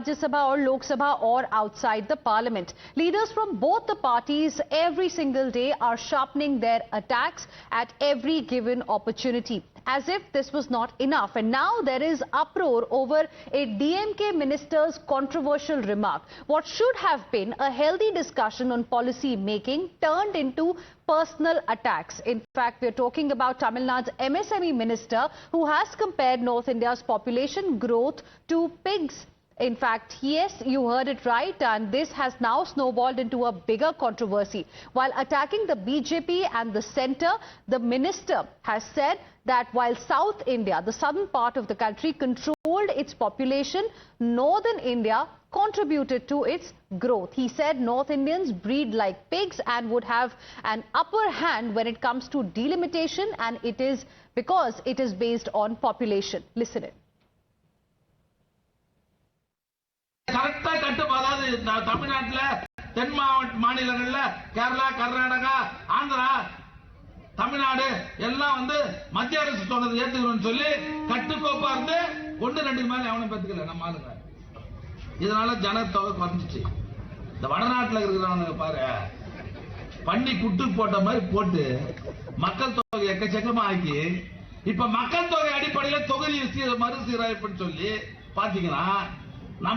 Rajya Sabha or Lok Sabha or outside the parliament. Leaders from both the parties every single day are sharpening their attacks at every given opportunity, as if this was not enough. And now there is uproar over a DMK minister's controversial remark. What should have been a healthy discussion on policy making turned into personal attacks. In fact, we're talking about Tamil Nadu's MSME minister, who has compared North India's population growth to pigs. In fact, yes, you heard it right, and this has now snowballed into a bigger controversy. While attacking the BJP and the centre, the minister has said that while South India, the southern part of the country, controlled its population, Northern India contributed to its growth. He said North Indians breed like pigs and would have an upper hand when it comes to delimitation, and it is because it is based on population. Listen in. கரெக்ட்டா கட்டுப்பாடாது தமிழ்நாட்டுல தென் மாநிலங்கள்ல கேரளா கர்நாடகா ஆந்திரா தமிழ்நாடு எல்லாம் வந்து மத்திய அரசு சொன்னதை ஏத்துக்கணும்னு சொல்லி கட்டுக்கோப்பா இருந்து ஒன்று ரெண்டு மேல எவனும் பெத்துக்கல நம்ம ஆளுங்க. இதனால ஜனத்தொகை குறைஞ்சிச்சு. இந்த வடநாட்டுல இருக்கிறவங்க பாரு பண்ணி குட்டு போட்ட மாதிரி போட்டு மக்கள் தொகை எக்கச்சக்கமா ஆக்கி இப்ப மக்கள் தொகை அடிப்படையில் தொகுதி மறுசீரமைப்புன்னு சொல்லி பாத்தீங்கன்னா In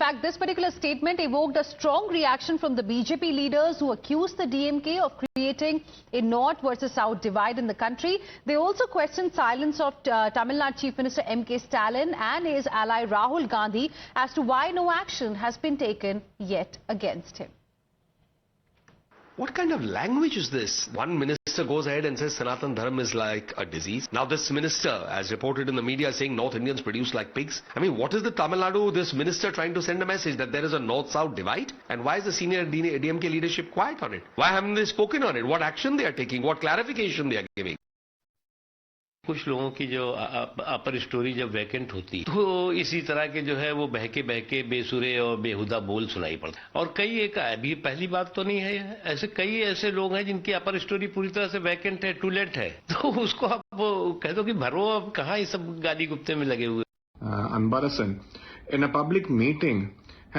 fact, this particular statement evoked a strong reaction from the BJP leaders who accused the DMK of creating a north versus south divide in the country. They also questioned silence of Tamil Nadu Chief Minister M.K. Stalin and his ally Rahul Gandhi as to why no action has been taken yet against him. What kind of language is this? One minister goes ahead and says Sanatan Dharma is like a disease. Now this minister, as reported in the media, saying North Indians produce like pigs. I mean, what is the Tamil Nadu, this minister trying to send a message that there is a north-south divide? And why is the senior DMK leadership quiet on it? Why haven't they spoken on it? What action they are taking? What clarification they are giving? कुछ लोगों की जो अपर story जब vacant होती तो इसी तरह के जो है वो बहके बहके बेसुरे और बेहुदा बोल सुनाई पड़ता। और कई एक अभी पहली बात तो नहीं है, ऐसे कई ऐसे लोग हैं जिनकी अपर स्टोरी पूरी तरह से वैकेंट है, टू लेट है, तो उसको आप कह दो कि भरो, अब कहाँ ये सब गाली गुप्ते में लगे हुए। Anbarasan in a public meeting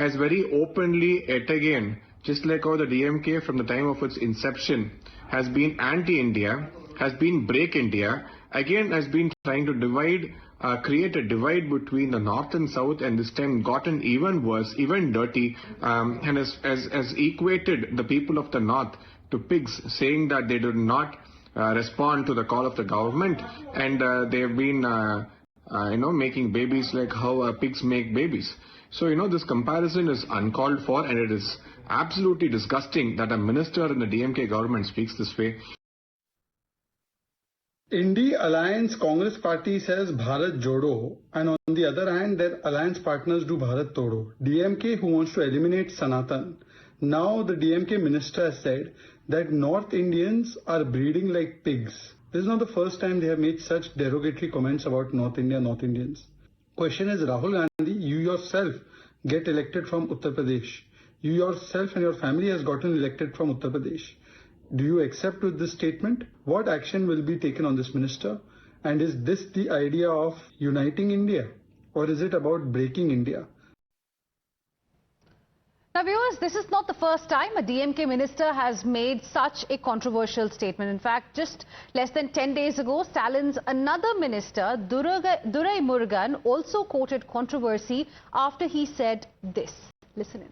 has very openly yet again, just like how the DMK from the time of its inception has been anti-India, has been break India, again has been trying to divide, create a divide between the north and south, and this time gotten even worse, even dirty, and has equated the people of the north to pigs, saying that they did not respond to the call of the government, and they have been making babies like how pigs make babies. So, this comparison is uncalled for, and it is absolutely disgusting that a minister in the DMK government speaks this way. Indie Alliance Congress Party says Bharat Jodo, and on the other hand their alliance partners do Bharat Todo. DMK, who wants to eliminate Sanatan. Now the DMK minister has said that North Indians are breeding like pigs. This is not the first time they have made such derogatory comments about North India, North Indians. Question is, Rahul Gandhi, you yourself get elected from Uttar Pradesh. You yourself and your family has gotten elected from Uttar Pradesh. Do you accept with this statement? What action will be taken on this minister? And is this the idea of uniting India? Or is it about breaking India? Now viewers, this is not the first time a DMK minister has made such a controversial statement. In fact, just less than 10 days ago, Stalin's another minister, Durai Murugan, also quoted controversy after he said this. Listen in.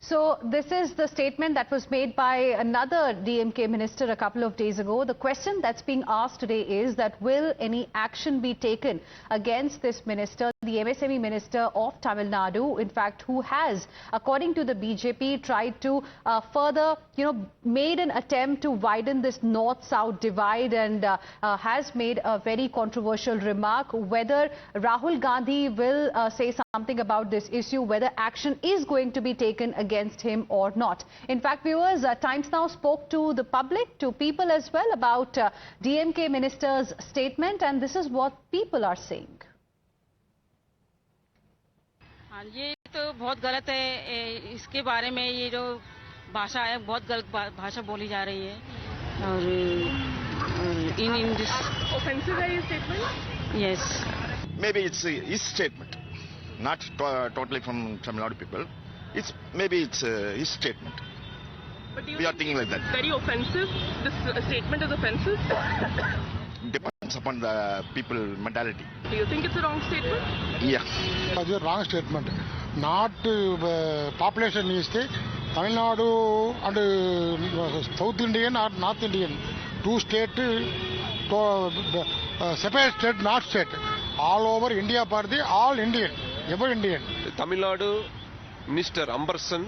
So this is the statement that was made by another DMK minister a couple of days ago. The question that's being asked today is that will any action be taken against this minister, the MSME minister of Tamil Nadu, in fact, who has, according to the BJP, tried to further, made an attempt to widen this north-south divide and has made a very controversial remark. Whether Rahul Gandhi will say something about this issue, whether action is going to be taken against him or not. In fact, viewers, Times Now spoke to the public, to people as well, about DMK minister's statement, and this is what people are saying. हाँ, ये तो बहुत गलत है। इसके बारे में ये जो भाषा है बहुत गलत भाषा बोली जा रही है और इन दिस ऑफेंसिव है ये statement. Yes, maybe it's his statement, not totally from Tamil Nadu people. Maybe it's his statement. But we are thinking like that. Very offensive. This statement is offensive. Depends upon the people mentality. Do you think it's a wrong statement? Yeah. It's a wrong statement. Not population is the Tamil Nadu and South Indian or North Indian. Two state, separate state, not state. All over India, all Indian, ever Indian. Tamil Nadu Minister Amberson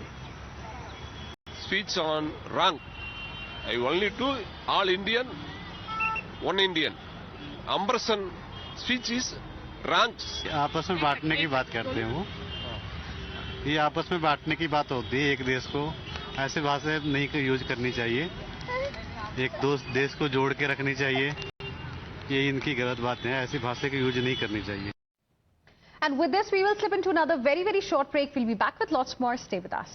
speech on wrong. I only do all Indian, one Indian. Amberson speech is wrong. आपस में बांटने की बात करते हैं वो। ये आपस में बांटने की बात होती है एक देश को। ऐसे भाषा नहीं यूज करनी चाहिए। एक देश को जोड़ के रखनी चाहिए। ये इनकी गलत बात है। ऐसी भाषा की यूज नहीं करनी चाहिए। And with this, we will slip into another very, very short break. We'll be back with lots more. Stay with us.